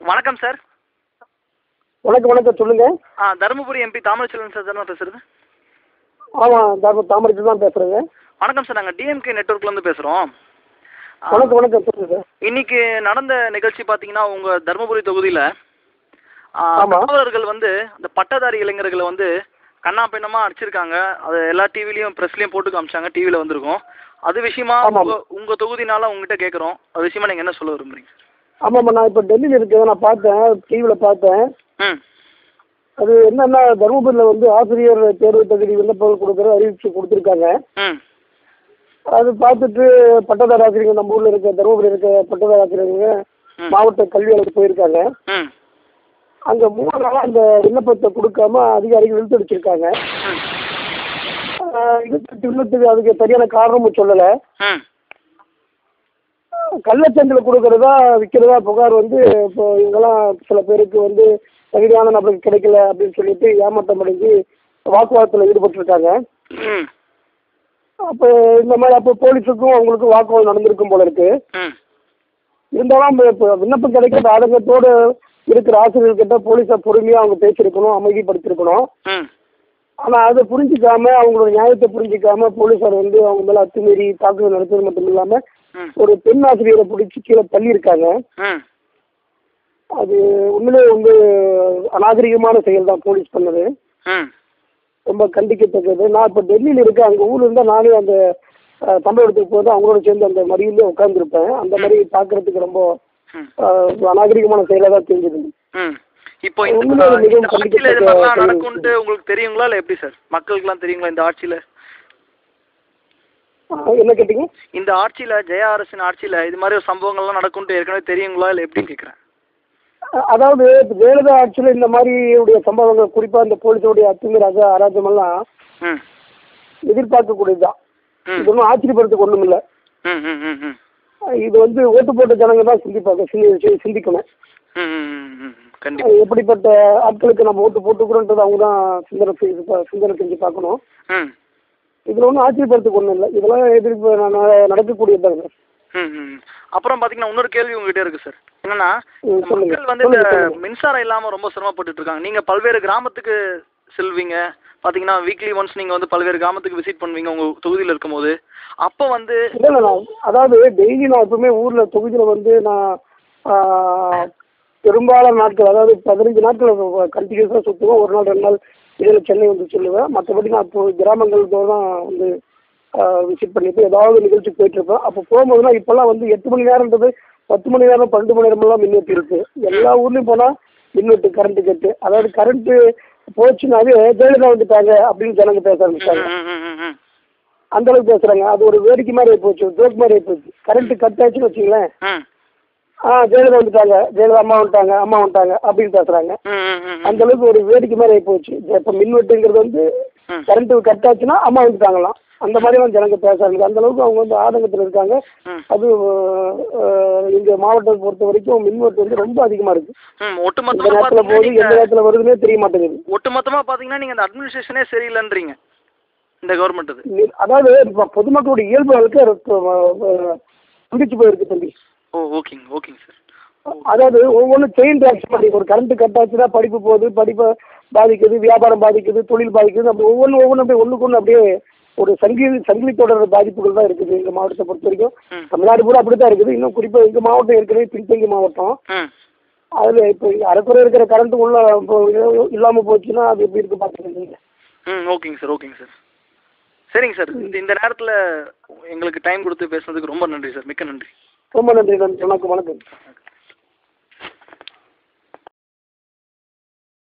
வணக்கம் சார். வணக்கம் வணக்கம் சொல்லுங்க. தருமபுரி எம்பி தாமரைச்செல்வன் சார் தானே பேசுறது? ஆமாம், தாமரைச்செல்வன் தான் பேசுகிறேங்க. வணக்கம் சார், நாங்கள் டிஎம்கே நெட்வொர்க்லேருந்து பேசுகிறோம். வணக்கம் வணக்கம் சொல்லுங்க சார். இன்னைக்கு நடந்த நிகழ்ச்சி பார்த்தீங்கன்னா உங்கள் தருமபுரி தொகுதியில் ஆமாம். காவலர்கள் வந்து அந்த பட்டதாரி இளைஞர்களை வந்து கண்ணா பின்னமாக அடிச்சிருக்காங்க. அது எல்லா டிவிலையும் ப்ரெஸ்லையும் போட்டு காமிச்சாங்க, டிவியில் வந்திருக்கோம். அது விஷயமா உங்கள் தொகுதினால உங்ககிட்ட கேட்குறோம். அது விஷயமா நீங்கள் என்ன சொல்ல விரும்புறீங்க? ஆமாம்மா, நான் இப்போ டெல்லியில் இருக்கேன். நான் பார்த்தேன், டிவியில் பார்த்தேன். அது என்னன்னா, தருமபுரியில் வந்து ஆசிரியர் தேர்வு தகுதி விண்ணப்பங்கள் கொடுக்குற அறிவிப்பு கொடுத்துருக்காங்க. அது பார்த்துட்டு பட்டதாரி ஆசிரியர்கள் நம்ம ஊரில் இருக்க தருமபுரி இருக்க பட்டதாரி ஆசிரியர்கள் மாவட்ட கல்வி அலுவலர் போயிருக்காங்க. அங்கே 3 நாளாக அந்த விண்ணப்பத்தை கொடுக்காம அதிகாரிகள் இழுத்தடிச்சிருக்காங்க. இழுத்தத்துக்கு அதுக்கு சரியான காரணமும் சொல்லலை. கள்ளச்சந்தில் கொடுக்கறதா விற்கிறதா புகார் வந்து இப்போ இவங்கெல்லாம் சில பேருக்கு வந்து தகுதியான நபருக்கு கிடைக்கல அப்படின்னு சொல்லிட்டு ஏமாற்றம் அடைஞ்சு வாக்குவாதத்தில் ஈடுபட்டிருக்காங்க. அப்போ இந்த மாதிரி அப்போ போலீஸுக்கும் அவங்களுக்கும் வாக்குவாதம் நடந்திருக்கும் போல இருக்கு. இருந்தாலும் இப்போ விண்ணப்பம் கிடைக்கிற ஆதங்கத்தோடு இருக்கிற ஆசிரியர்கிட்ட போலீஸை பொறுமையாக அவங்க பேசியிருக்கணும், அமைதிப்படுத்திருக்கணும். ஆனால் அதை புரிஞ்சிக்காம, அவங்களோட நியாயத்தை புரிஞ்சிக்காம போலீஸார் வந்து அவங்க மேலே அத்துமீறி தாக்குதல் நடத்துறது மட்டும் இல்லாமல் ஒரு பெண் ஆசிரியரை பிடிச்சி கீழே தள்ளியிருக்காங்க. அது உண்மையிலே வந்து அநாகரிகமான செயல் தான் போலீஸ் பண்ணது. ரொம்ப கண்டிக்கத்தக்கது. நான் இப்போ டெல்லியில் இருக்கேன். அங்கே ஊரில் இருந்தால் நானே அந்த சம்பவத்துக்கு போது அவங்களோட சேர்ந்து அந்த மறியலே உட்காந்துருப்பேன். அந்த மாதிரி பார்க்கறதுக்கு ரொம்ப அநாகரிகமான செயலாக தான் தெரிஞ்சது. இப்போ இந்த ஆட்சியில் இது மாதிரிலாம் நடக்கும்ட்டு உங்களுக்கு தெரியுங்களா இல்லை எப்படி சார்? மக்களுக்குலாம் தெரியுங்களா இந்த ஆட்சியில்? என்ன கேட்டீங்க? இந்த ஆட்சியில் ஜெயா அரசின் ஆட்சியில் இது மாதிரி ஒரு சம்பவங்கள்லாம் நடக்கும்ட்டு ஏற்கனவே தெரியுங்களா இல்லை எப்படின்னு கேட்குறேன். அதாவது ஜெயலலிதா ஆட்சியில் இந்த மாதிரி உடைய சம்பவங்கள், குறிப்பாக இந்த போலீஸோடைய அத்துமீறி அராஜமெல்லாம் எதிர்பார்க்கக்கூடியதுதான். இது ஒன்றும் ஆச்சரியப்படுறதுக்கு ஒன்றும் இல்லை. இது வந்து ஓட்டு போட்ட ஜனங்க தான் சிந்திக்கணும். எப்படிப்பட்ட ஆட்களுக்கு நம்ம ஓட்டு போட்டுக்கிறோன்றது அவங்க தான் சிந்தனை செஞ்சு பார்க்கணும். இதுல ஒன்றும் ஆச்சரியப்படுறதுக்கு ஒன்றும் இல்லை. இதெல்லாம் நடக்கக்கூடியதாங்க. அப்புறம் பாத்தீங்கன்னா இன்னொரு கேள்வி உங்ககிட்ட இருக்கு சார். என்னன்னா, மக்கள் வந்து இந்த மின்சாரம் இல்லாம ரொம்ப சிரமப்பட்டு இருக்காங்க. நீங்க பல்வேறு கிராமத்துக்கு செல்வீங்க பாத்தீங்கன்னா, வீக்லி ஒன்ஸ் நீங்க வந்து பல்வேறு கிராமத்துக்கு விசிட் பண்ணுவீங்க உங்க தொகுதியில் இருக்கும் போது. அப்போ வந்து அதாவது டெய்லி நான் எப்பவுமே ஊர்ல தொகுதியில வந்து நான் பெரும்பாலான நாட்கள், அதாவது 15 நாட்கள் கண்டினியூஸாக சுற்றுவேன். ஒரு நாள் 2 நாள் இதில் சென்னை வந்து சொல்லுவேன். மற்றபடி நான் இப்போ கிராமங்கள் தான் வந்து விசிட் பண்ணிட்டு ஏதாவது நிகழ்ச்சி போயிட்டுருப்பேன். அப்போ போகும்போதுனா இப்போல்லாம் வந்து 8 மணி நேரம்ன்றது 10 மணி நேரம் 12 மணி நேரமெல்லாம் மின்வெட்டு இருக்குது. எல்லா ஊர்லேயும் போனால் மின்வெட்டு, கரண்ட்டு கட்டு. அதாவது கரண்ட்டு போச்சுன்னாவே ஜெயலலிதா வந்துட்டாங்க அப்படின்னு ஜனங்க பேச ஆரம்பிச்சாங்க. அந்த அளவுக்கு பேசுகிறாங்க. அது ஒரு வேடிக்கை மாதிரி ஆகிப்போச்சு, ஜோக் மாதிரி ஆகிப்போச்சு. கரண்ட்டு கட் ஆச்சுன்னு வச்சுங்களேன், ஜெயலலிதா வந்துட்டாங்க, ஜெயலலிதா அம்மா வந்துட்டாங்க அப்படின்னு பேசுறாங்க. அந்த அளவுக்கு ஒரு வேடிக்கை மாதிரி ஆகி போச்சு. இப்ப மின்வெட்டுங்கிறது வந்து கரண்ட் கட் ஆச்சுன்னா அம்மா வந்துட்டாங்களாம், அந்த மாதிரி எல்லாம் ஜனங்க பேசுறாங்க. அந்த அளவுக்கு அவங்க வந்து ஆதங்கத்தில் இருக்காங்க. அது இந்த மாவட்டத்தை பொறுத்த வரைக்கும் மின்வெட்டு வந்து ரொம்ப அதிகமா இருக்கு. இந்த நேரத்துல போது எந்த நேரத்துல வருதுன்னே தெரிய மாட்டேங்குது. ஒட்டுமொத்தமா பாத்தீங்கன்னா நீங்க அந்த அட்மினிஸ்ட்ரேஷனே சரியில்லைன்றீங்க இந்த கவர்மெண்ட். அதாவது பொதுமக்களுடைய இயல்பு வாழ்க்கை துண்டிச்சு போயிருக்கு தம்பி. ஓகேங்க சார். அதாவது ஒவ்வொன்றும் செயின் ரியாக்ஷன் மாதிரி. ஒரு கரண்ட் கட் ஆச்சுன்னா படிப்பு போகுது, படிப்பை பாதிக்குது, வியாபாரம் பாதிக்குது, தொழில் பாதிக்குது. அப்படி ஒவ்வொன்று அப்படியே ஒன்றுக்கு ஒன்று அப்படியே ஒரு சங்கிலி தொடர் பாதிப்புகள் தான் இருக்குது எங்கள் மாவட்டத்தை பொறுத்த வரைக்கும். தமிழ்நாடு கூட அப்படி தான் இருக்குது. இன்னும் குறிப்பாக எங்கள் மாவட்டம் ஏற்கனவே பின்தங்கிய மாவட்டம். அதில் இப்போ அரைக்குறை இருக்கிற கரண்ட் உள்ள இல்லாமல் போச்சுன்னா அது எப்படி இருக்கு பார்த்துக்கோங்க. ஓகேங்க சார். சரிங்க சார், இந்த நேரத்தில் எங்களுக்கு டைம் கொடுத்து பேசுனதுக்கு ரொம்ப நன்றி சார். மிக்க நன்றி. ரொம்ப நன்றி. வணக்கம்.